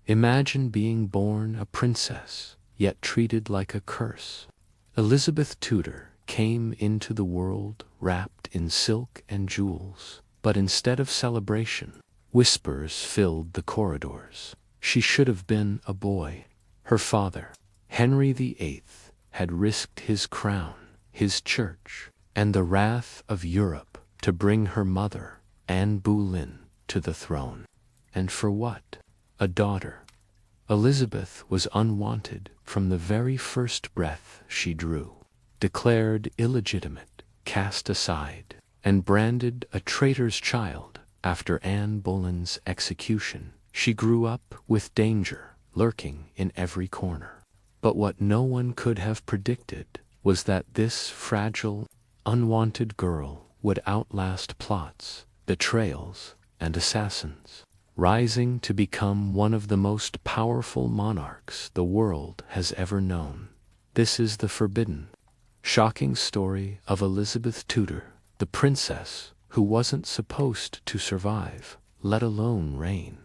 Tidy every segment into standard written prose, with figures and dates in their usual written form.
Imagine being born a princess, yet treated like a curse. Elizabeth Tudor came into the world wrapped in silk and jewels, but instead of celebration, whispers filled the corridors. She should have been a boy. Her father, Henry VIII, had risked his crown, his church, and the wrath of Europe to bring her mother, Anne Boleyn, to the throne. And for what? A daughter. Elizabeth was unwanted from the very first breath she drew. Declared illegitimate, cast aside, and branded a traitor's child after Anne Boleyn's execution, she grew up with danger lurking in every corner. But what no one could have predicted was that this fragile, unwanted girl would outlast plots, betrayals, and assassins, rising to become one of the most powerful monarchs the world has ever known. This is the forbidden, shocking story of Elizabeth Tudor, the princess who wasn't supposed to survive, let alone reign.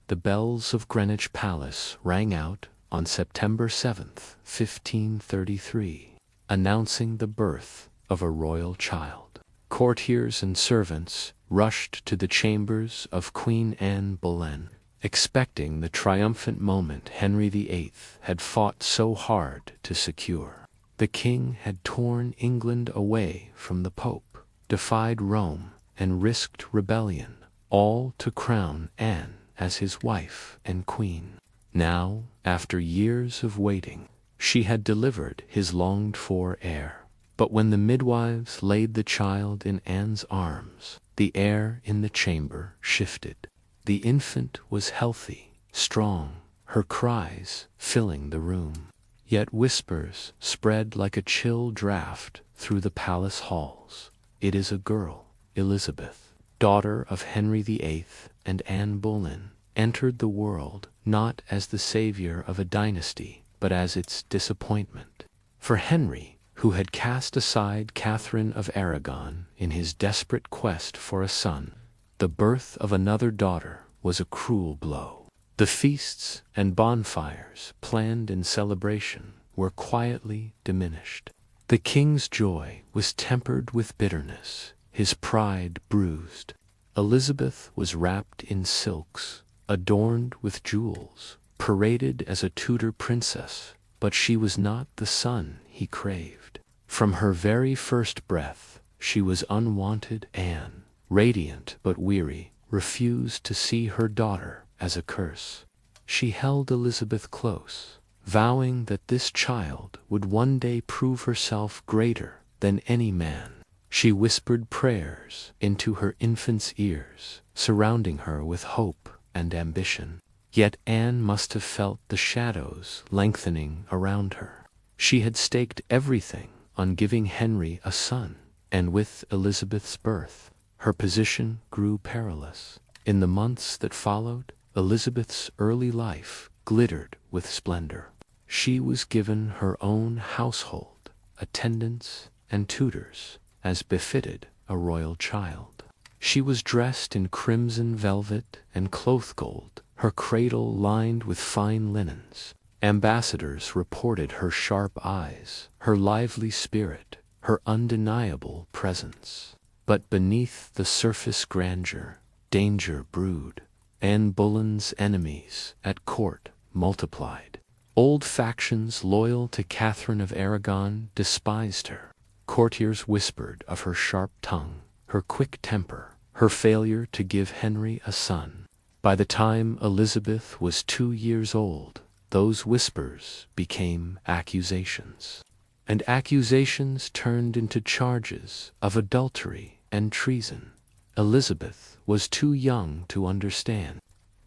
The bells of Greenwich Palace rang out on September 7th, 1533, announcing the birth of a royal child. Courtiers and servants rushed to the chambers of Queen Anne Boleyn, expecting the triumphant moment Henry VIII had fought so hard to secure. The king had torn England away from the Pope, defied Rome, and risked rebellion, all to crown Anne as his wife and queen. Now, after years of waiting, she had delivered his longed-for heir. But when the midwives laid the child in Anne's arms, the air in the chamber shifted. The infant was healthy, strong, her cries filling the room. Yet whispers spread like a chill draft through the palace halls. It is a girl. Elizabeth, daughter of Henry VIII and Anne Boleyn, entered the world not as the savior of a dynasty, but as its disappointment. For Henry, who had cast aside Catherine of Aragon in his desperate quest for a son, the birth of another daughter was a cruel blow. The feasts and bonfires planned in celebration were quietly diminished. The king's joy was tempered with bitterness, his pride bruised. Elizabeth was wrapped in silks, adorned with jewels, paraded as a Tudor princess, but she was not the son he craved. From her very first breath, she was unwanted. Anne, radiant but weary, refused to see her daughter as a curse. She held Elizabeth close, vowing that this child would one day prove herself greater than any man. She whispered prayers into her infant's ears, surrounding her with hope and ambition. Yet Anne must have felt the shadows lengthening around her. She had staked everything on giving Henry a son, and with Elizabeth's birth, her position grew perilous. In the months that followed, Elizabeth's early life glittered with splendor. She was given her own household, attendants, and tutors, as befitted a royal child. She was dressed in crimson velvet and cloth gold, her cradle lined with fine linens. Ambassadors reported her sharp eyes, her lively spirit, her undeniable presence. But beneath the surface grandeur, danger brewed. Anne Boleyn's enemies at court multiplied. Old factions loyal to Catherine of Aragon despised her. Courtiers whispered of her sharp tongue, her quick temper, her failure to give Henry a son. By the time Elizabeth was 2 years old, those whispers became accusations. And accusations turned into charges of adultery and treason. Elizabeth was too young to understand,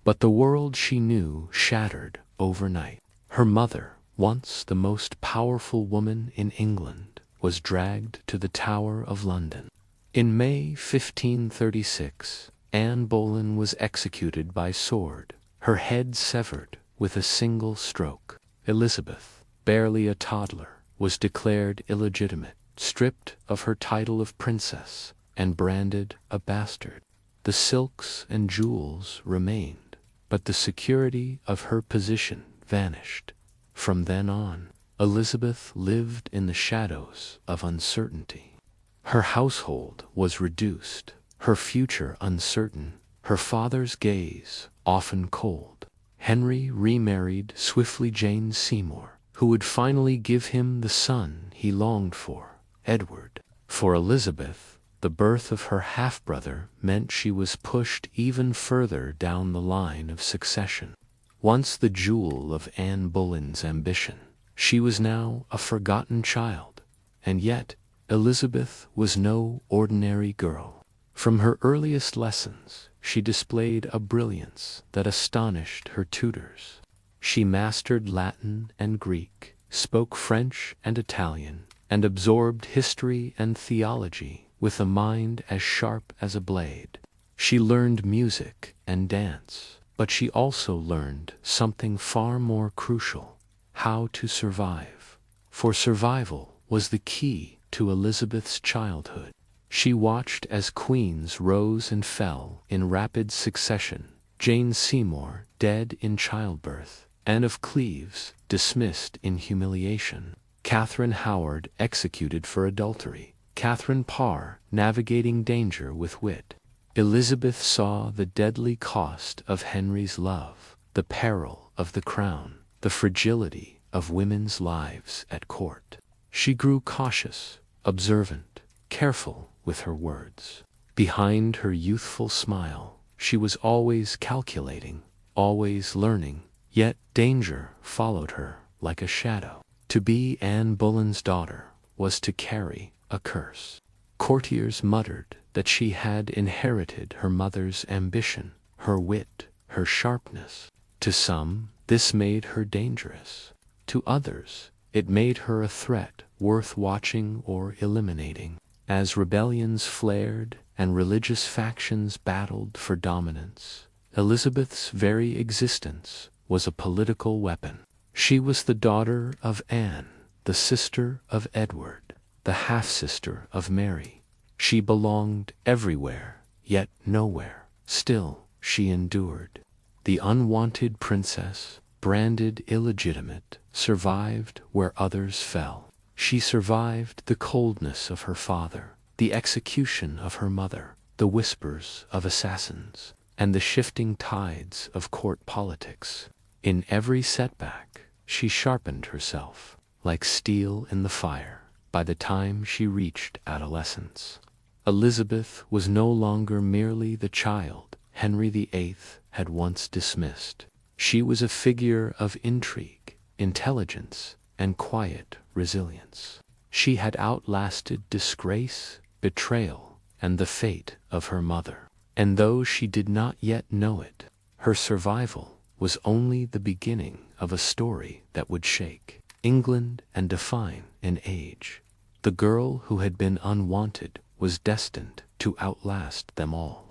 but the world she knew shattered overnight. Her mother, once the most powerful woman in England, was dragged to the Tower of London. In May 1536, Anne Boleyn was executed by sword, her head severed with a single stroke. Elizabeth, barely a toddler, was declared illegitimate, stripped of her title of princess, and branded a bastard. The silks and jewels remained, but the security of her position vanished. From then on, Elizabeth lived in the shadows of uncertainty. Her household was reduced, her future uncertain, her father's gaze often cold. Henry remarried swiftly Jane Seymour, who would finally give him the son he longed for, Edward. For Elizabeth, the birth of her half-brother meant she was pushed even further down the line of succession. Once the jewel of Anne Boleyn's ambition, she was now a forgotten child, and yet Elizabeth was no ordinary girl. From her earliest lessons, she displayed a brilliance that astonished her tutors. She mastered Latin and Greek, spoke French and Italian, and absorbed history and theology with a mind as sharp as a blade. She learned music and dance, but she also learned something far more crucial: how to survive. For survival was the key to Elizabeth's childhood. She watched as queens rose and fell in rapid succession: Jane Seymour dead in childbirth, Anne of Cleves dismissed in humiliation, Catherine Howard executed for adultery, Catherine Parr navigating danger with wit. Elizabeth saw the deadly cost of Henry's love, the peril of the crown, the fragility of women's lives at court. She grew cautious, observant, careful with her words. Behind her youthful smile, she was always calculating, always learning, yet danger followed her like a shadow. To be Anne Boleyn's daughter was to carry a curse. Courtiers muttered that she had inherited her mother's ambition, her wit, her sharpness. To some, this made her dangerous. To others, it made her a threat worth watching or eliminating. As rebellions flared and religious factions battled for dominance, Elizabeth's very existence was a political weapon. She was the daughter of Anne, the sister of Edward, the half-sister of Mary. She belonged everywhere, yet nowhere. Still, she endured. The unwanted princess, branded illegitimate, survived where others fell. She survived the coldness of her father, the execution of her mother, the whispers of assassins, and the shifting tides of court politics. In every setback, she sharpened herself, like steel in the fire. By the time she reached adolescence, Elizabeth was no longer merely the child Henry VIII had once dismissed. She was a figure of intrigue, intelligence, and quiet resilience. She had outlasted disgrace, betrayal, and the fate of her mother. And though she did not yet know it, her survival was only the beginning of a story that would shake England and define an age. The girl who had been unwanted was destined to outlast them all.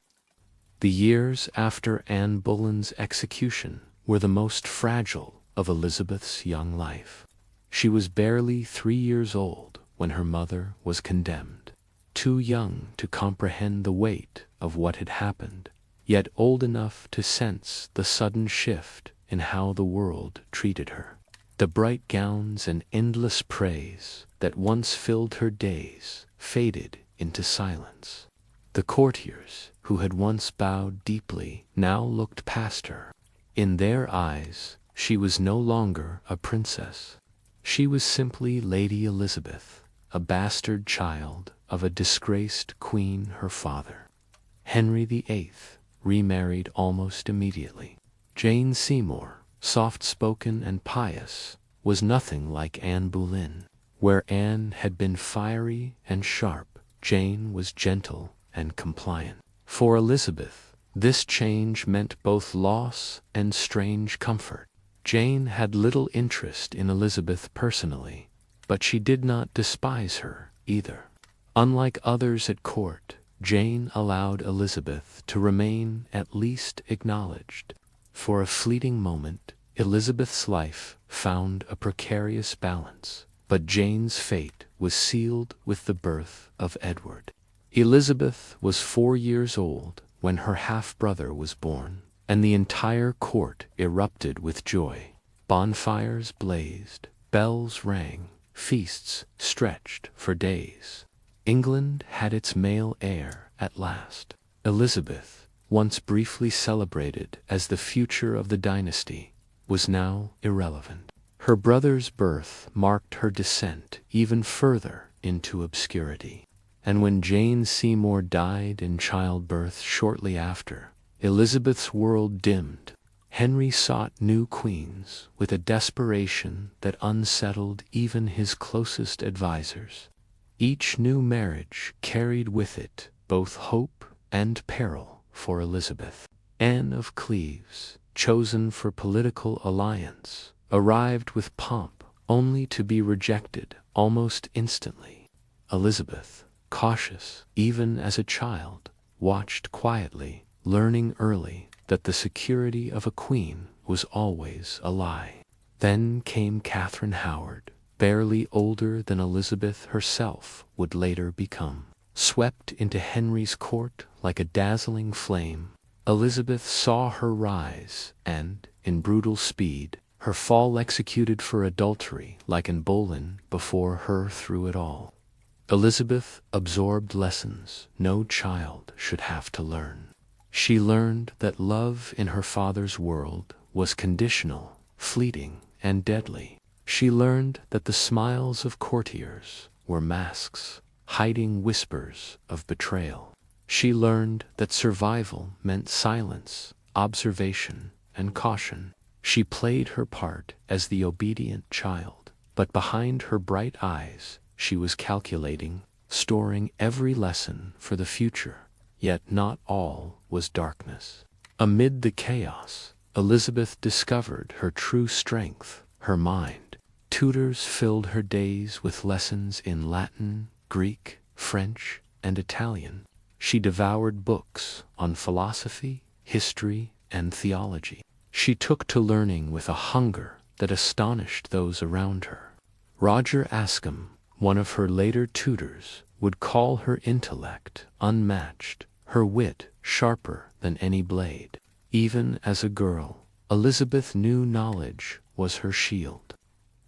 The years after Anne Boleyn's execution were the most fragile of Elizabeth's young life. She was barely 3 years old when her mother was condemned, too young to comprehend the weight of what had happened, yet old enough to sense the sudden shift in how the world treated her. The bright gowns and endless praise that once filled her days faded into silence. The courtiers who had once bowed deeply now looked past her. In their eyes, she was no longer a princess. She was simply Lady Elizabeth, a bastard child of a disgraced queen, her father. Henry VIII remarried almost immediately. Jane Seymour, soft-spoken and pious, was nothing like Anne Boleyn. Where Anne had been fiery and sharp, Jane was gentle and compliant. For Elizabeth, this change meant both loss and strange comfort. Jane had little interest in Elizabeth personally, but she did not despise her either. Unlike others at court, Jane allowed Elizabeth to remain at least acknowledged. For a fleeting moment, Elizabeth's life found a precarious balance, but Jane's fate was sealed with the birth of Edward. Elizabeth was 4 years old when her half-brother was born, and the entire court erupted with joy. Bonfires blazed, bells rang, feasts stretched for days. England had its male heir at last. Elizabeth, once briefly celebrated as the future of the dynasty, was now irrelevant. Her brother's birth marked her descent even further into obscurity. And when Jane Seymour died in childbirth shortly after, Elizabeth's world dimmed. Henry sought new queens with a desperation that unsettled even his closest advisers. Each new marriage carried with it both hope and peril for Elizabeth. Anne of Cleves, chosen for political alliance, arrived with pomp only to be rejected almost instantly. Elizabeth, cautious even as a child, watched quietly, learning early that the security of a queen was always a lie. Then came Catherine Howard, barely older than Elizabeth herself would later become. Swept into Henry's court like a dazzling flame, Elizabeth saw her rise and, in brutal speed, her fall executed for adultery like Anne Boleyn before her through it all. Elizabeth absorbed lessons no child should have to learn. She learned that love in her father's world was conditional, fleeting, and deadly. She learned that the smiles of courtiers were masks, hiding whispers of betrayal. She learned that survival meant silence, observation, and caution. She played her part as the obedient child, but behind her bright eyes she was calculating, storing every lesson for the future. Yet not all was darkness. Amid the chaos, Elizabeth discovered her true strength, her mind. Tutors filled her days with lessons in Latin, Greek, French, and Italian. She devoured books on philosophy, history, and theology. She took to learning with a hunger that astonished those around her. Roger Ascham, one of her later tutors, would call her intellect unmatched, her wit sharper than any blade. Even as a girl, Elizabeth knew knowledge was her shield.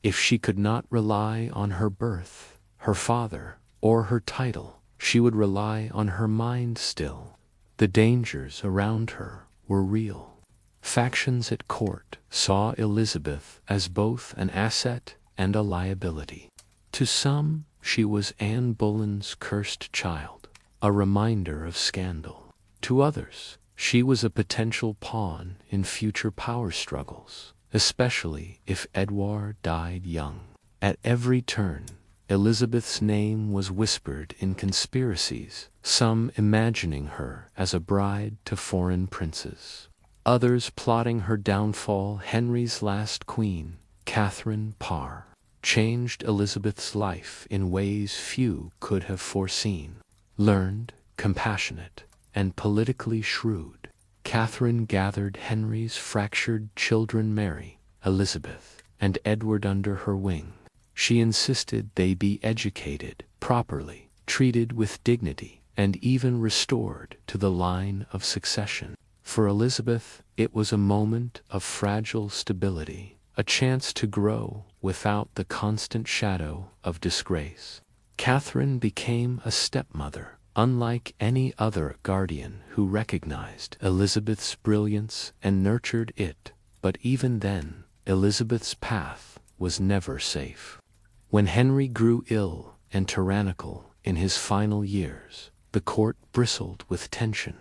If she could not rely on her birth, her father, or her title, she would rely on her mind still. The dangers around her were real. Factions at court saw Elizabeth as both an asset and a liability. To some, she was Anne Boleyn's cursed child, a reminder of scandal. To others, she was a potential pawn in future power struggles, especially if Edward died young. At every turn, Elizabeth's name was whispered in conspiracies, some imagining her as a bride to foreign princes. Others plotting her downfall. Henry's last queen, Catherine Parr, changed Elizabeth's life in ways few could have foreseen. Learned, compassionate, and politically shrewd, Catherine gathered Henry's fractured children Mary, Elizabeth, and Edward under her wing. She insisted they be educated properly, treated with dignity, and even restored to the line of succession. For Elizabeth, it was a moment of fragile stability, a chance to grow without the constant shadow of disgrace. Catherine became a stepmother, unlike any other guardian who recognized Elizabeth's brilliance and nurtured it. But even then, Elizabeth's path was never safe. When Henry grew ill and tyrannical in his final years, the court bristled with tension.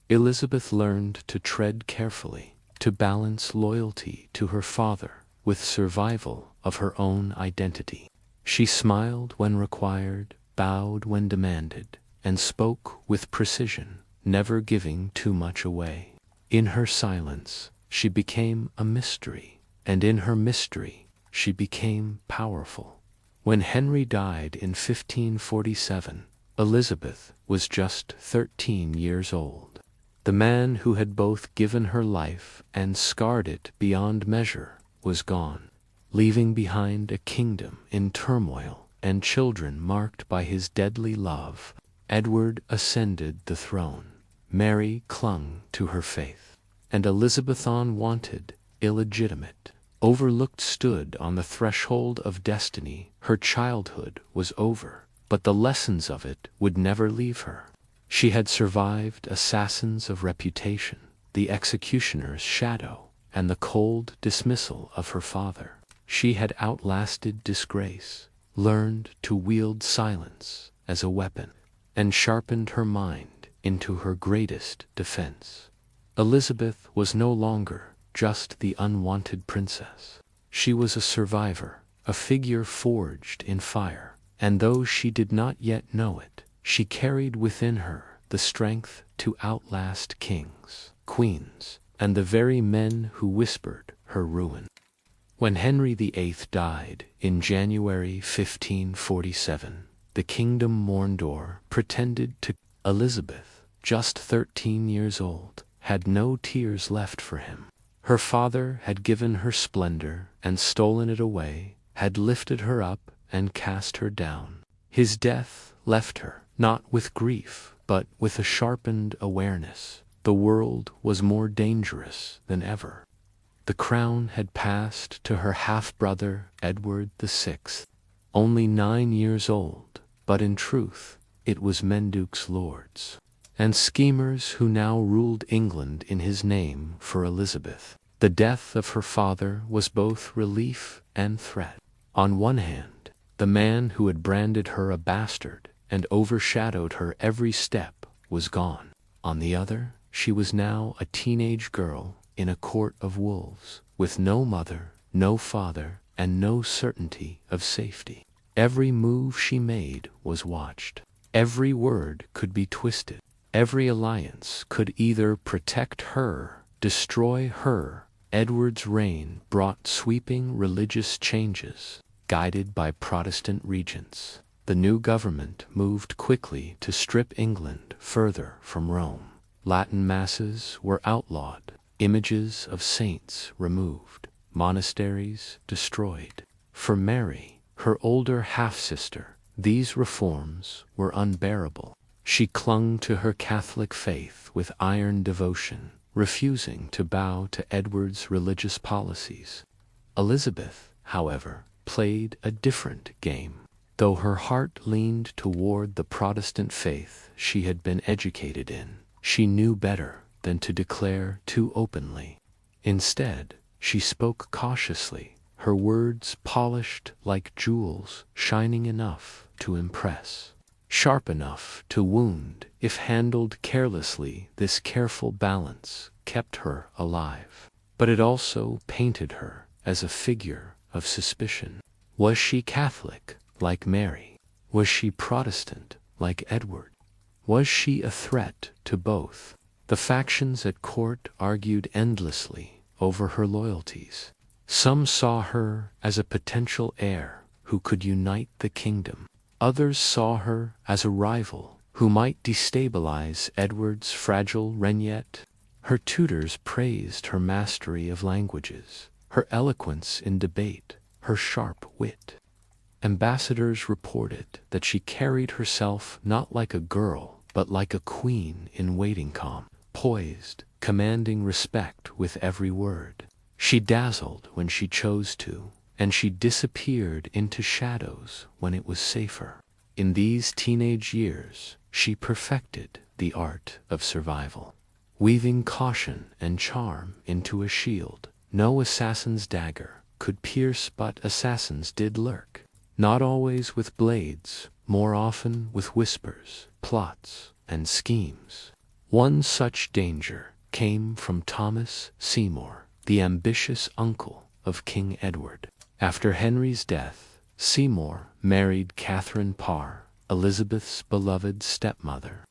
Elizabeth learned to tread carefully, to balance loyalty to her father with survival of her own identity. She smiled when required, bowed when demanded, and spoke with precision, never giving too much away. In her silence, she became a mystery, and in her mystery, she became powerful. When Henry died in 1547, Elizabeth was just 13 years old. The man who had both given her life and scarred it beyond measure was gone, leaving behind a kingdom in turmoil and children marked by his deadly love. Edward ascended the throne. Mary clung to her faith. and Elizabeth Unwanted, illegitimate. Overlooked stood on the threshold of destiny. Her childhood was over, but the lessons of it would never leave her. She had survived assassins of reputation, the executioner's shadow, and the cold dismissal of her father. She had outlasted disgrace, learned to wield silence as a weapon, and sharpened her mind into her greatest defense. Elizabeth was no longer just the unwanted princess. She was a survivor, a figure forged in fire, and though she did not yet know it, she carried within her the strength to outlast kings, queens, and the very men who whispered her ruin. When Henry VIII died in January 1547, the kingdom mourned or pretended to. Elizabeth, just 13 years old, had no tears left for him. Her father had given her splendor and stolen it away, had lifted her up and cast her down. His death left her, not with grief, but with a sharpened awareness. The world was more dangerous than ever. The crown had passed to her half-brother Edward VI, only 9 years old, but in truth it was Menduke's lords and schemers who now ruled England in his name for Elizabeth. The death of her father was both relief and threat. On one hand, the man who had branded her a bastard and overshadowed her every step was gone. On the other, she was now a teenage girl in a court of wolves, with no mother, no father, and no certainty of safety. Every move she made was watched. Every word could be twisted. Every alliance could either protect her, destroy her. Edward's reign brought sweeping religious changes, guided by Protestant regents. The new government moved quickly to strip England further from Rome. Latin masses were outlawed, images of saints removed, monasteries destroyed. For Mary, her older half-sister, these reforms were unbearable. She clung to her Catholic faith with iron devotion, refusing to bow to Edward's religious policies. Elizabeth, however, played a different game. Though her heart leaned toward the Protestant faith she had been educated in, she knew better than to declare too openly. Instead, she spoke cautiously, her words polished like jewels, shining enough to impress, sharp enough to wound if handled carelessly. This careful balance kept her alive, but it also painted her as a figure of suspicion. Was she Catholic, like Mary? Was she Protestant, like Edward? Was she a threat to both? The factions at court argued endlessly over her loyalties. Some saw her as a potential heir who could unite the kingdom. Others saw her as a rival who might destabilize Edward's fragile regnate. Her tutors praised her mastery of languages, her eloquence in debate, her sharp wit. Ambassadors reported that she carried herself not like a girl, but like a queen in waiting, calm, poised, commanding respect with every word. She dazzled when she chose to, and she disappeared into shadows when it was safer. In these teenage years, she perfected the art of survival, weaving caution and charm into a shield. No assassin's dagger could pierce, but assassins did lurk, not always with blades, more often with whispers, plots, and schemes. One such danger came from Thomas Seymour, the ambitious uncle of King Edward. After Henry's death, Seymour married Catherine Parr, Elizabeth's beloved stepmother.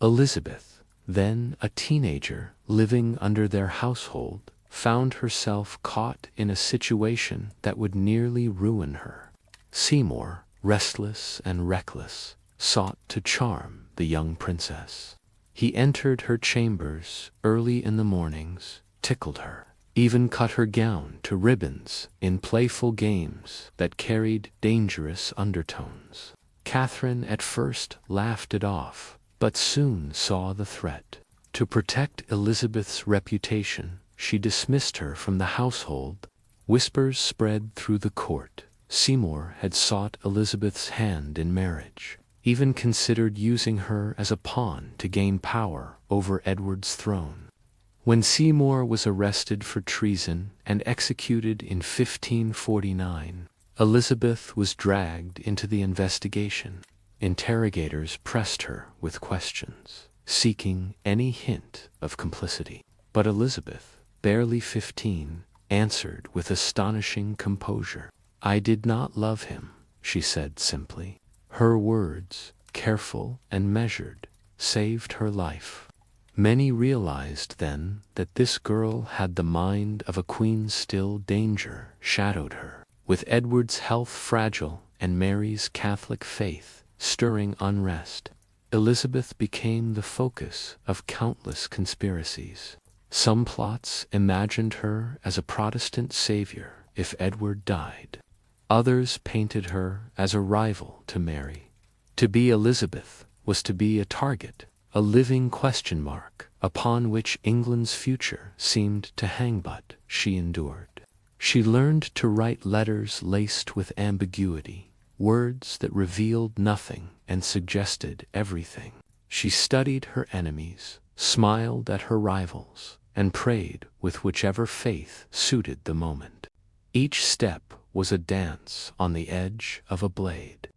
Elizabeth, then a teenager living under their household, found herself caught in a situation that would nearly ruin her. Seymour, restless and reckless, sought to charm the young princess. He entered her chambers early in the mornings, tickled her, even cut her gown to ribbons in playful games that carried dangerous undertones. Catherine at first laughed it off, but soon saw the threat. To protect Elizabeth's reputation, she dismissed her from the household. Whispers spread through the court. Seymour had sought Elizabeth's hand in marriage, even considered using her as a pawn to gain power over Edward's throne. When Seymour was arrested for treason and executed in 1549, Elizabeth was dragged into the investigation. Interrogators pressed her with questions, seeking any hint of complicity. But Elizabeth, barely 15, answered with astonishing composure. "I did not love him," she said simply. Her words, careful and measured, saved her life. Many realized then that this girl had the mind of a queen. Still, danger shadowed her. With Edward's health fragile and Mary's Catholic faith stirring unrest, Elizabeth became the focus of countless conspiracies. Some plots imagined her as a Protestant savior if Edward died. Others painted her as a rival to Mary. To be Elizabeth was to be a target, a living question mark upon which England's future seemed to hang. But she endured. She learned to write letters laced with ambiguity, words that revealed nothing and suggested everything. She studied her enemies, smiled at her rivals, and prayed with whichever faith suited the moment. Each step was a dance on the edge of a blade.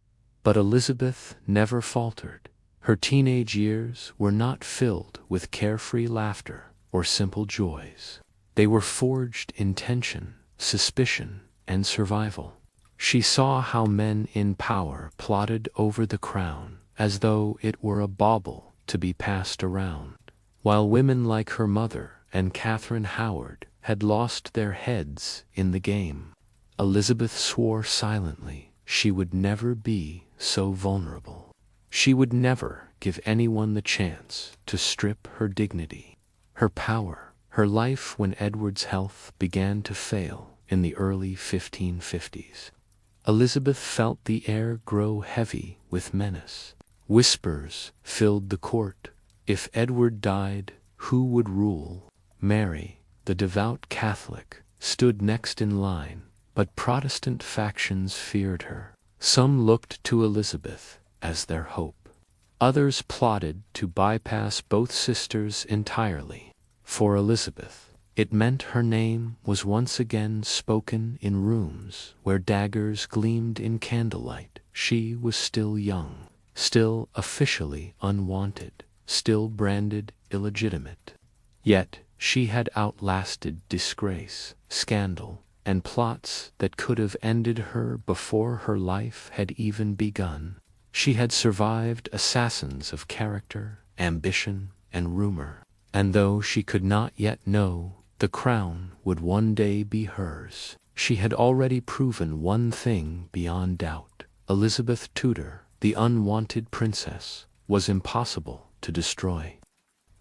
But Elizabeth never faltered. Her teenage years were not filled with carefree laughter or simple joys. They were forged in tension, suspicion, and survival. She saw how men in power plotted over the crown as though it were a bauble to be passed around, while women like her mother and Catherine Howard had lost their heads in the game. Elizabeth swore silently she would never be so vulnerable. She would never give anyone the chance to strip her dignity, her power, her life. When Edward's health began to fail in the early 1550s, Elizabeth felt the air grow heavy with menace. Whispers filled the court. If Edward died, who would rule? Mary, the devout Catholic, stood next in line, but Protestant factions feared her. Some looked to Elizabeth as their hope. Others plotted to bypass both sisters entirely. For Elizabeth, it meant her name was once again spoken in rooms where daggers gleamed in candlelight. She was still young, still officially unwanted, still branded illegitimate. Yet she had outlasted disgrace, scandal, and plots that could have ended her before her life had even begun. She had survived assassins of character, ambition, and rumor. And though she could not yet know the crown would one day be hers, she had already proven one thing beyond doubt. Elizabeth Tudor, the unwanted princess, was impossible to destroy.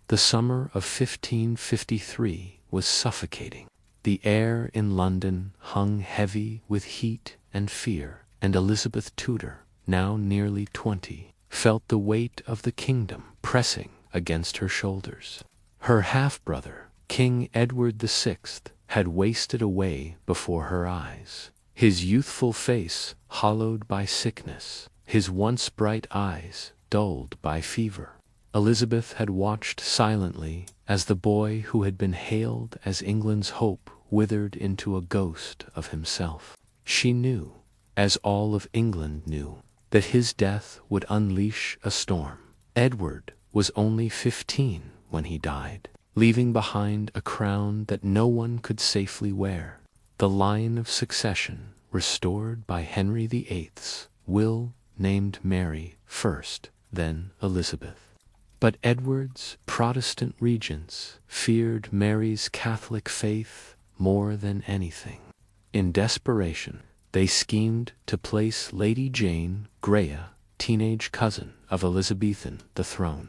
The summer of 1553 was suffocating. The air in London hung heavy with heat and fear, and Elizabeth Tudor, now nearly 20, felt the weight of the kingdom pressing against her shoulders. Her half-brother, King Edward VI, had wasted away before her eyes, his youthful face hollowed by sickness, his once bright eyes dulled by fever. Elizabeth had watched silently as the boy who had been hailed as England's hope withered into a ghost of himself. She knew, as all of England knew, that his death would unleash a storm. Edward was only 15 when he died, leaving behind a crown that no one could safely wear. The line of succession, restored by Henry VIII's will, named Mary first, then Elizabeth. But Edward's Protestant regents feared Mary's Catholic faith more than anything. In desperation, they schemed to place Lady Jane Grey, teenage cousin of Elizabeth, on the throne.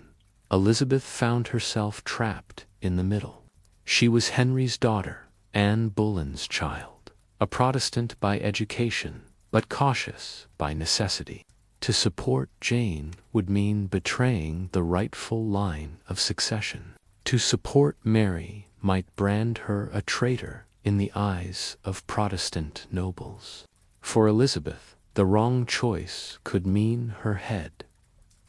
Elizabeth found herself trapped in the middle. She was Henry's daughter, Anne Boleyn's child, a Protestant by education, but cautious by necessity. To support Jane would mean betraying the rightful line of succession. To support Mary might brand her a traitor in the eyes of Protestant nobles. For Elizabeth, the wrong choice could mean her head.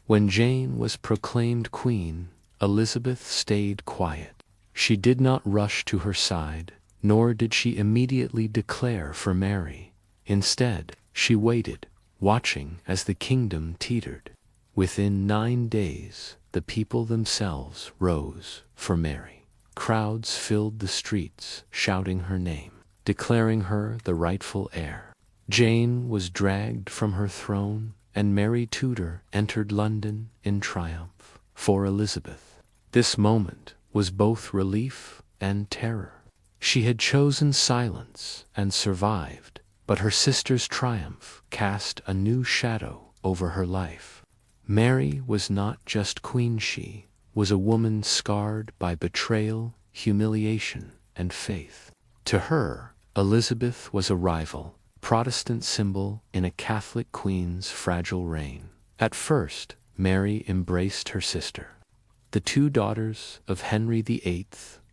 When Jane was proclaimed queen, Elizabeth stayed quiet. She did not rush to her side, nor did she immediately declare for Mary. Instead, she waited, watching as the kingdom teetered. Within 9 days, the people themselves rose for Mary. Crowds filled the streets, shouting her name, declaring her the rightful heir. Jane was dragged from her throne, and Mary Tudor entered London in triumph. For Elizabeth, this moment was both relief and terror. She had chosen silence and survived, but her sister's triumph cast a new shadow over her life. Mary was not just queen, she was a woman scarred by betrayal, humiliation, and faith. To her, Elizabeth was a rival, Protestant symbol in a Catholic queen's fragile reign. At first, Mary embraced her sister. The two daughters of Henry VIII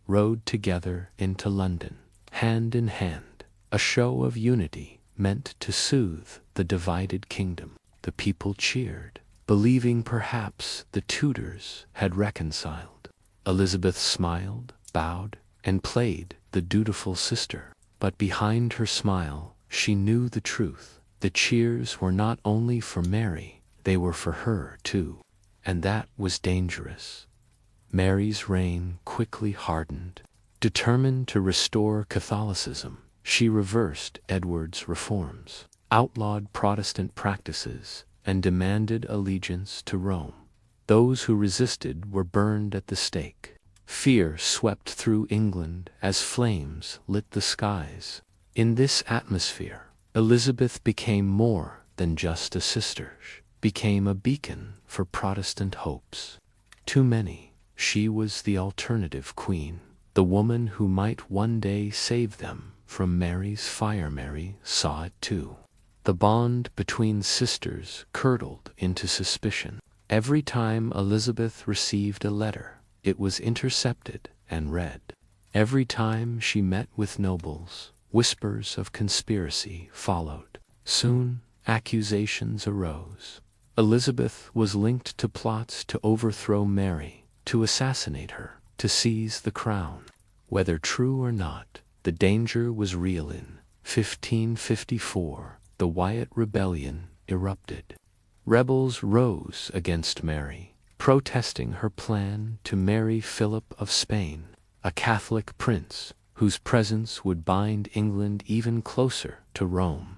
rode together into London, hand in hand, a show of unity meant to soothe the divided kingdom. The people cheered, believing perhaps the Tudors had reconciled. Elizabeth smiled, bowed, and played the dutiful sister. But behind her smile, she knew the truth. The cheers were not only for Mary, they were for her too. And that was dangerous. Mary's reign quickly hardened. Determined to restore Catholicism, she reversed Edward's reforms, outlawed Protestant practices, and demanded allegiance to Rome. Those who resisted were burned at the stake. Fear swept through England as flames lit the skies. In this atmosphere, Elizabeth became more than just a sister, became a beacon for Protestant hopes. To many, she was the alternative queen, the woman who might one day save them from Mary's fire. Mary saw it too. The bond between sisters curdled into suspicion. Every time Elizabeth received a letter, it was intercepted and read. Every time she met with nobles, whispers of conspiracy followed. Soon, accusations arose. Elizabeth was linked to plots to overthrow Mary, to assassinate her, to seize the crown. Whether true or not, the danger was real. In 1554, the Wyatt Rebellion erupted. Rebels rose against Mary, protesting her plan to marry Philip of Spain, a Catholic prince whose presence would bind England even closer to Rome.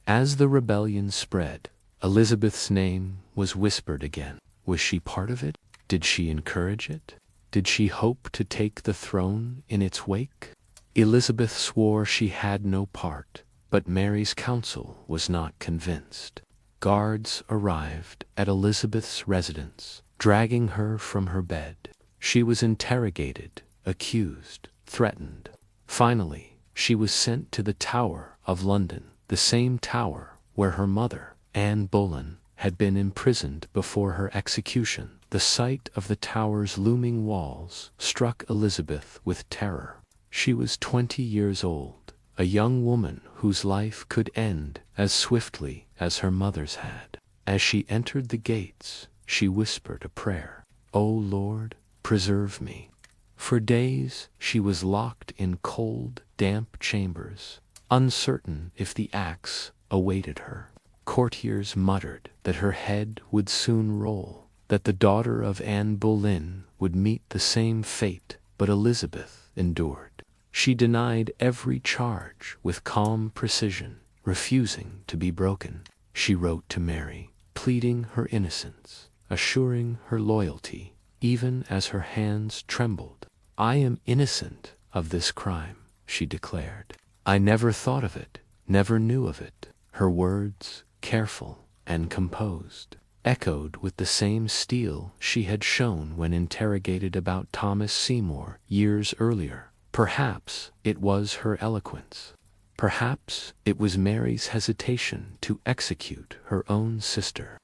As the rebellion spread, Elizabeth's name was whispered again. Was she part of it? Did she encourage it? Did she hope to take the throne in its wake? Elizabeth swore she had no part, but Mary's council was not convinced. Guards arrived at Elizabeth's residence, dragging her from her bed. She was interrogated, accused, threatened. Finally, she was sent to the Tower of London, the same tower where her mother, Anne Boleyn, had been imprisoned before her execution. The sight of the tower's looming walls struck Elizabeth with terror. She was 20 years old, a young woman whose life could end as swiftly as her mother's had. As she entered the gates, she whispered a prayer. "O Lord, preserve me." For days she was locked in cold, damp chambers, uncertain if the axe awaited her. Courtiers muttered that her head would soon roll, that the daughter of Anne Boleyn would meet the same fate, but Elizabeth endured. She denied every charge with calm precision, refusing to be broken. She wrote to Mary, pleading her innocence, assuring her loyalty, even as her hands trembled. "I am innocent of this crime," she declared. "I never thought of it, never knew of it." Her words, careful and composed, echoed with the same steel she had shown when interrogated about Thomas Seymour years earlier. Perhaps it was her eloquence. Perhaps it was Mary's hesitation to execute her own sister.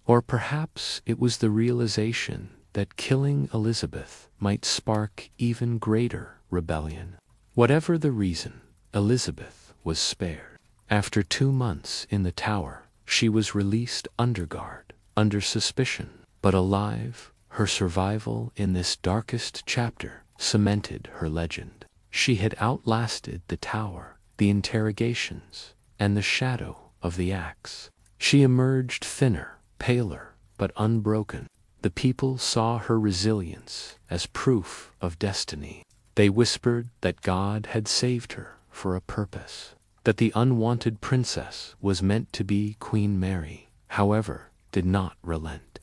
Or perhaps it was the realization that killing Elizabeth might spark even greater rebellion. Whatever the reason, Elizabeth was spared. After 2 months in the Tower, she was released under guard, under suspicion, but alive. Her survival in this darkest chapter cemented her legend. She had outlasted the Tower, the interrogations, and the shadow of the axe. She emerged thinner, paler, but unbroken. The people saw her resilience as proof of destiny. They whispered that God had saved her for a purpose, that the unwanted princess was meant to be Queen Mary, however, did not relent.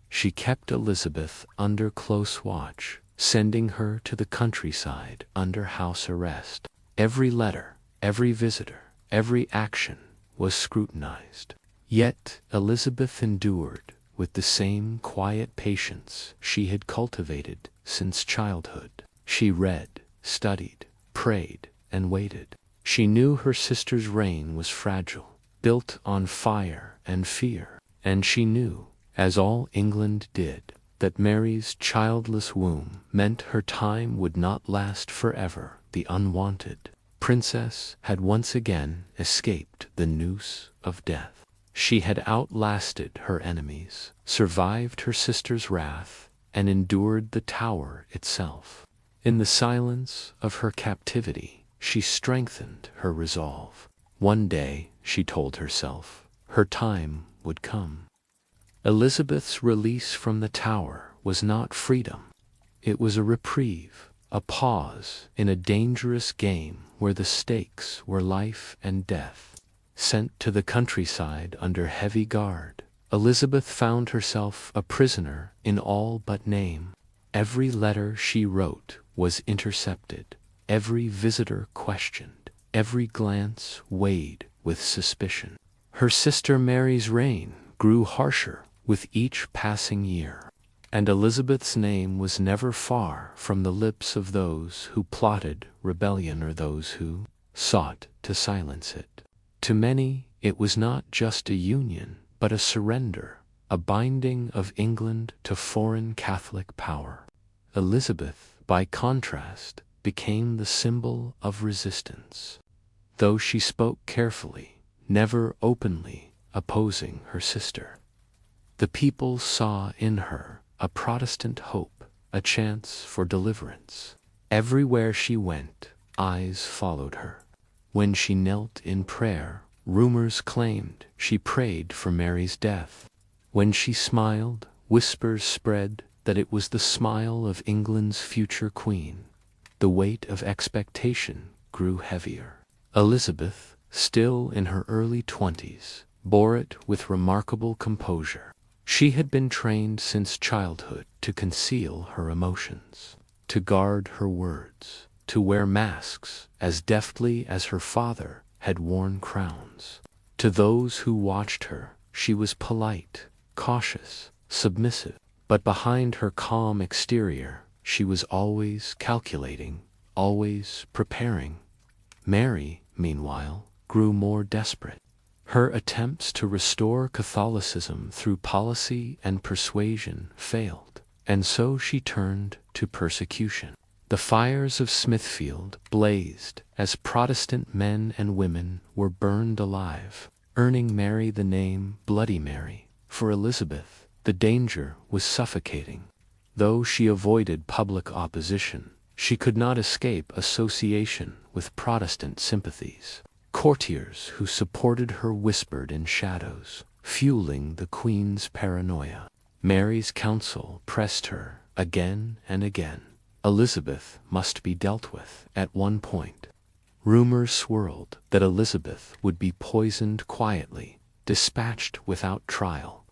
She kept Elizabeth under close watch, sending her to the countryside under house arrest. Every letter, every visitor, every action was scrutinized. Yet Elizabeth endured with the same quiet patience she had cultivated since childhood. She read, studied, prayed, and waited. She knew her sister's reign was fragile, built on fire and fear, and she knew, as all England did, that Mary's childless womb meant her time would not last forever. The unwanted princess had once again escaped the noose of death. She had outlasted her enemies, survived her sister's wrath, and endured the Tower itself. In the silence of her captivity, she strengthened her resolve. One day, she told herself, her time would come. Elizabeth's release from the Tower was not freedom. It was a reprieve, a pause in a dangerous game where the stakes were life and death. Sent to the countryside under heavy guard, Elizabeth found herself a prisoner in all but name. Every letter she wrote was intercepted, every visitor questioned, every glance weighed with suspicion. Her sister Mary's reign grew harsher with each passing year, and Elizabeth's name was never far from the lips of those who plotted rebellion or those who sought to silence it. To many, it was not just a union, but a surrender, a binding of England to foreign Catholic power. Elizabeth, by contrast, became the symbol of resistance. Though she spoke carefully, never openly opposing her sister, the people saw in her a Protestant hope, a chance for deliverance. Everywhere she went, eyes followed her. When she knelt in prayer, rumors claimed she prayed for Mary's death. When she smiled, whispers spread that it was the smile of England's future queen. The weight of expectation grew heavier. Elizabeth, still in her early 20s, bore it with remarkable composure. She had been trained since childhood to conceal her emotions, to guard her words, to wear masks as deftly as her father had worn crowns. To those who watched her, she was polite, cautious, submissive, but behind her calm exterior, she was always calculating, always preparing. Mary, meanwhile, grew more desperate. Her attempts to restore Catholicism through policy and persuasion failed, and so she turned to persecution. The fires of Smithfield blazed as Protestant men and women were burned alive, earning Mary the name Bloody Mary. For Elizabeth, the danger was suffocating. Though she avoided public opposition, she could not escape association with Protestant sympathies. Courtiers who supported her whispered in shadows, fueling the Queen's paranoia. Mary's counsel pressed her again and again. Elizabeth must be dealt with at one point. Rumors swirled that Elizabeth would be poisoned quietly, dispatched without trial.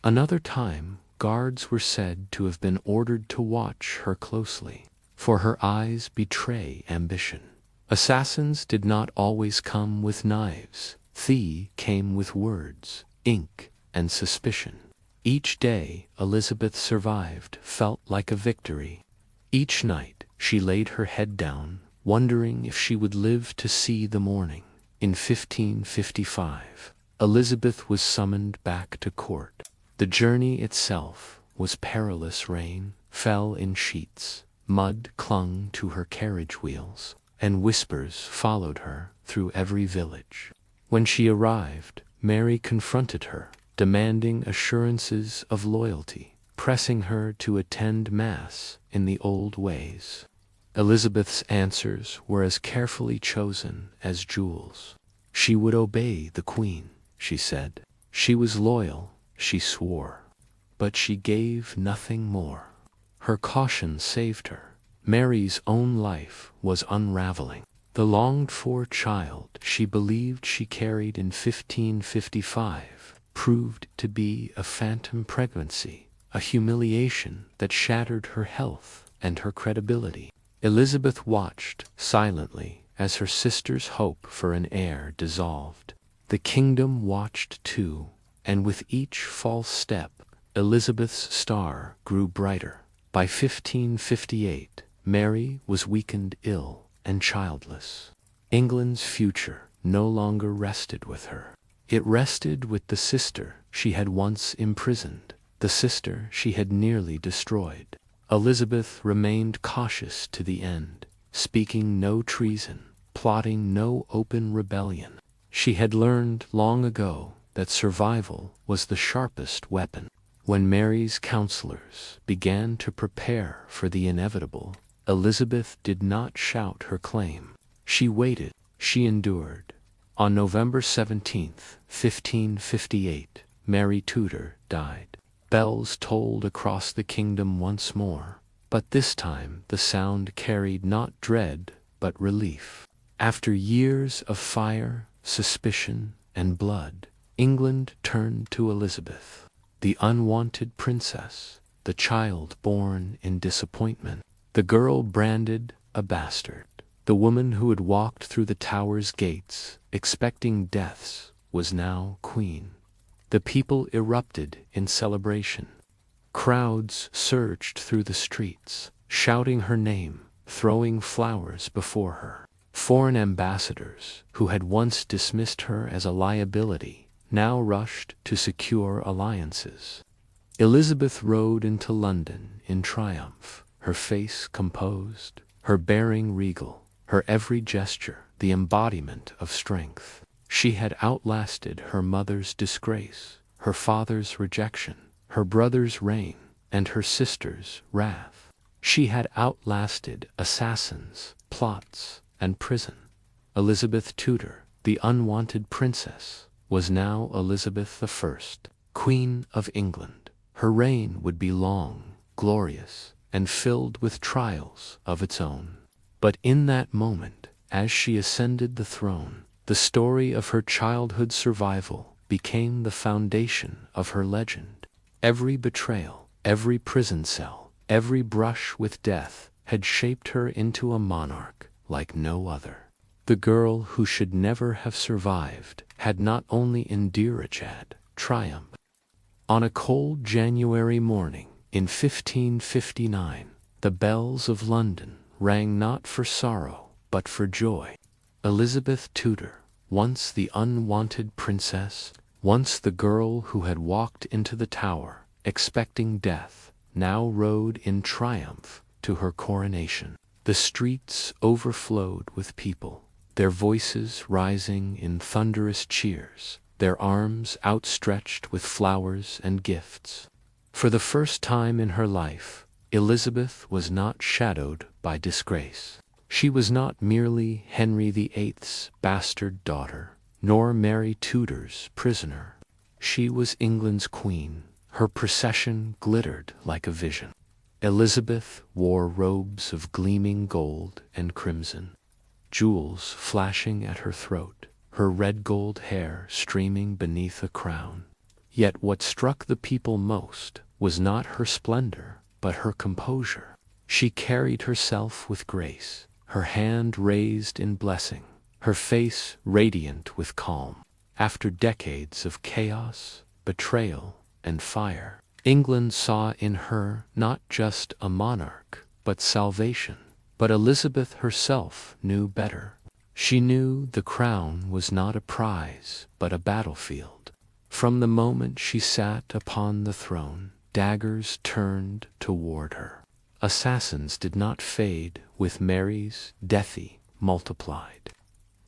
Another time, guards were said to have been ordered to watch her closely, for her eyes betray ambition. Assassins did not always come with knives. Thieves came with words, ink, and suspicion. Each day Elizabeth survived felt like a victory. Each night she laid her head down, wondering if she would live to see the morning. In 1555, Elizabeth was summoned back to court. The journey itself was perilous rain, fell in sheets, mud clung to her carriage wheels, and whispers followed her through every village. When she arrived, Mary confronted her, demanding assurances of loyalty, pressing her to attend Mass in the old ways. Elizabeth's answers were as carefully chosen as jewels. She would obey the Queen, she said. She was loyal, she swore. But she gave nothing more. Her caution saved her. Mary's own life was unraveling. The longed-for child she believed she carried in 1555 proved to be a phantom pregnancy, a humiliation that shattered her health and her credibility. Elizabeth watched silently as her sister's hope for an heir dissolved. The kingdom watched too, and with each false step, Elizabeth's star grew brighter. By 1558, Mary was weakened, ill, and childless. England's future no longer rested with her. It rested with the sister she had once imprisoned, the sister she had nearly destroyed. Elizabeth remained cautious to the end, speaking no treason, plotting no open rebellion. She had learned long ago that survival was the sharpest weapon. When Mary's counselors began to prepare for the inevitable, Elizabeth did not shout her claim. She waited, she endured. On November 17, 1558, Mary Tudor died. Bells tolled across the kingdom once more, but this time the sound carried not dread but relief. After years of fire, suspicion, and blood, England turned to Elizabeth, the unwanted princess, the child born in disappointment, the girl branded a bastard. The woman who had walked through the Tower's gates, expecting deaths, was now queen. The people erupted in celebration. Crowds surged through the streets, shouting her name, throwing flowers before her. Foreign ambassadors, who had once dismissed her as a liability, now rushed to secure alliances. Elizabeth rode into London in triumph, her face composed, her bearing regal, her every gesture the embodiment of strength. She had outlasted her mother's disgrace, her father's rejection, her brother's reign, and her sister's wrath. She had outlasted assassins, plots, and prison. Elizabeth Tudor, the unwanted princess, was now Elizabeth I, Queen of England. Her reign would be long, glorious, and filled with trials of its own. But in that moment, as she ascended the throne, the story of her childhood survival became the foundation of her legend. Every betrayal, every prison cell, every brush with death had shaped her into a monarch like no other. The girl who should never have survived had not only endured triumph. On a cold January morning in 1559, the bells of London rang not for sorrow but for joy. Elizabeth Tudor, once the unwanted princess, once the girl who had walked into the Tower expecting death, now rode in triumph to her coronation. The streets overflowed with people, their voices rising in thunderous cheers, their arms outstretched with flowers and gifts. For the first time in her life, Elizabeth was not shadowed by disgrace. She was not merely Henry VIII's bastard daughter, nor Mary Tudor's prisoner. She was England's queen. Her procession glittered like a vision. Elizabeth wore robes of gleaming gold and crimson, jewels flashing at her throat, her red gold hair streaming beneath a crown. Yet what struck the people most was not her splendor, but her composure. She carried herself with grace, her hand raised in blessing, her face radiant with calm. After decades of chaos, betrayal, and fire, England saw in her not just a monarch, but salvation. But Elizabeth herself knew better. She knew the crown was not a prize, but a battlefield. From the moment she sat upon the throne, daggers turned toward her. Assassins did not fade with Mary's death multiplied.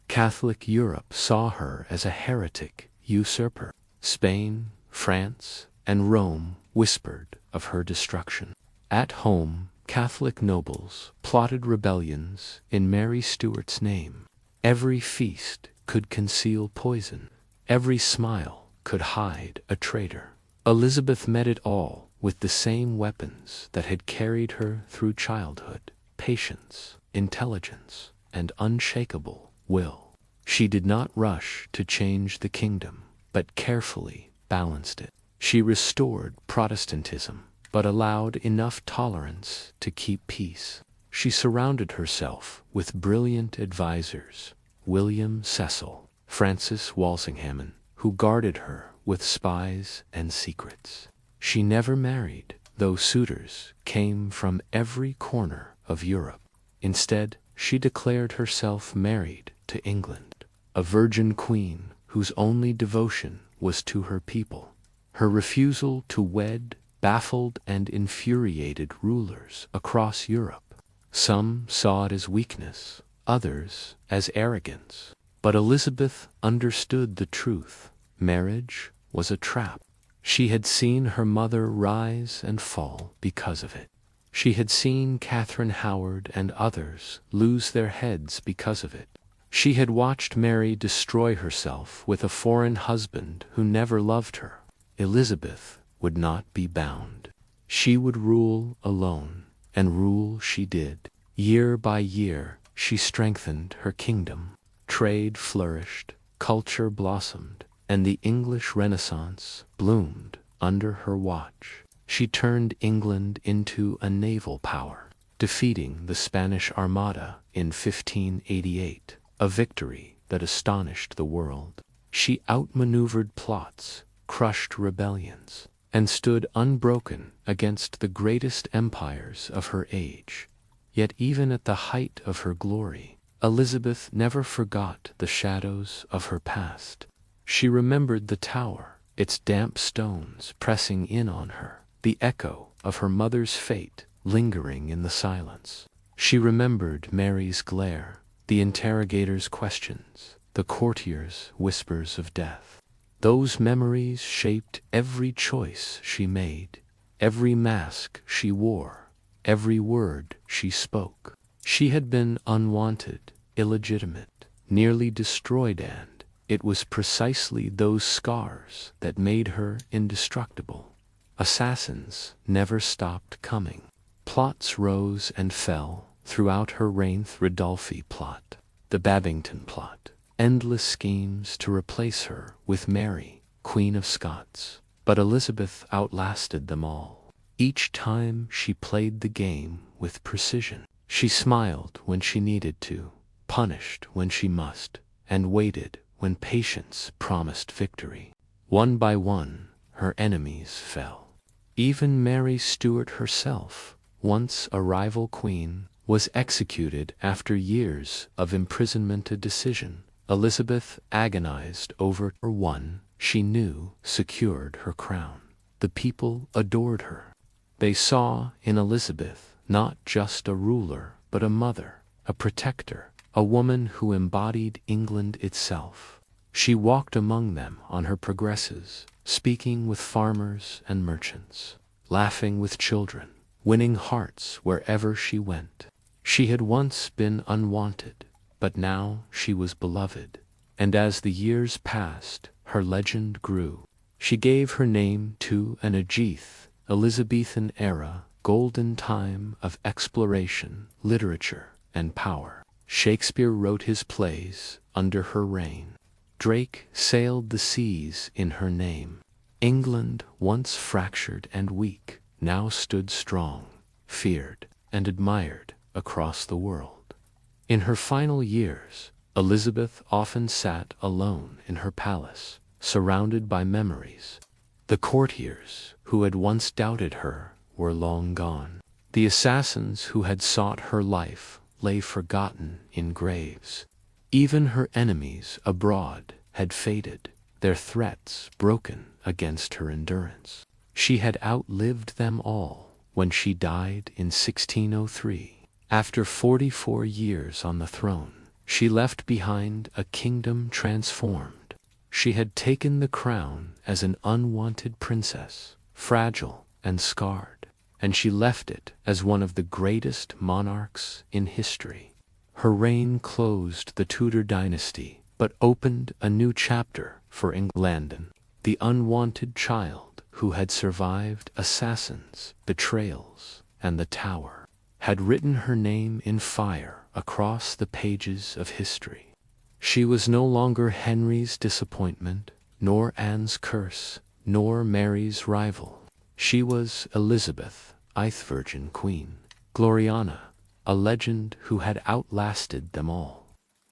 Catholic Europe saw her as a heretic usurper. Spain, France, and Rome whispered of her destruction. At home, Catholic nobles plotted rebellions in Mary Stuart's name. Every feast could conceal poison. Every smile could hide a traitor. Elizabeth met it all with the same weapons that had carried her through childhood: patience, intelligence, and unshakable will. She did not rush to change the kingdom, but carefully balanced it. She restored Protestantism, but allowed enough tolerance to keep peace. She surrounded herself with brilliant advisors: William Cecil, Francis Walsingham, who guarded her with spies and secrets. She never married, though suitors came from every corner of Europe. Instead, she declared herself married to England, a virgin queen whose only devotion was to her people. Her refusal to wed baffled and infuriated rulers across Europe. Some saw it as weakness, others as arrogance. But Elizabeth understood the truth. Marriage was a trap. She had seen her mother rise and fall because of it. She had seen Catherine Howard and others lose their heads because of it. She had watched Mary destroy herself with a foreign husband who never loved her. Elizabeth would not be bound. She would rule alone, and rule she did. Year by year, she strengthened her kingdom. Trade flourished, culture blossomed, and the English Renaissance bloomed under her watch. She turned England into a naval power, defeating the Spanish Armada in 1588, a victory that astonished the world. She outmaneuvered plots, crushed rebellions, and stood unbroken against the greatest empires of her age. Yet even at the height of her glory, Elizabeth never forgot the shadows of her past. She remembered the tower, its damp stones pressing in on her, the echo of her mother's fate lingering in the silence. She remembered Mary's glare, the interrogators' questions, the courtiers' whispers of death. Those memories shaped every choice she made, every mask she wore, every word she spoke. She had been unwanted, illegitimate, nearly destroyed, and it was precisely those scars that made her indestructible. Assassins never stopped coming. Plots rose and fell throughout her reign. Ridolfi plot, the Babington plot, endless schemes to replace her with Mary, Queen of Scots. But Elizabeth outlasted them all. Each time she played the game with precision. She smiled when she needed to, punished when she must, and waited when patience promised victory. One by one, her enemies fell. Even Mary Stuart herself, once a rival queen, was executed after years of imprisonment. A decision Elizabeth agonized over, one she knew secured her crown. The people adored her. They saw in Elizabeth not just a ruler, but a mother, a protector, a woman who embodied England itself. She walked among them on her progresses, speaking with farmers and merchants, laughing with children, winning hearts wherever she went. She had once been unwanted, but now she was beloved. And as the years passed, her legend grew. She gave her name to an Aegith, Elizabethan Era, golden time of exploration, literature, and power. Shakespeare wrote his plays under her reign. Drake sailed the seas in her name. England, once fractured and weak, now stood strong, feared, and admired across the world. In her final years, Elizabeth often sat alone in her palace, surrounded by memories. The courtiers who had once doubted her were long gone. The assassins who had sought her life lay forgotten in graves. Even her enemies abroad had faded, their threats broken against her endurance. She had outlived them all when she died in 1603. After 44 years on the throne, she left behind a kingdom transformed. She had taken the crown as an unwanted princess, fragile and scarred, and she left it as one of the greatest monarchs in history. Her reign closed the Tudor dynasty, but opened a new chapter for England. The unwanted child who had survived assassins, betrayals, and the Tower, had written her name in fire across the pages of history. She was no longer Henry's disappointment, nor Anne's curse, nor Mary's rival. She was Elizabeth, Virgin Queen, Gloriana, a legend who had outlasted them all.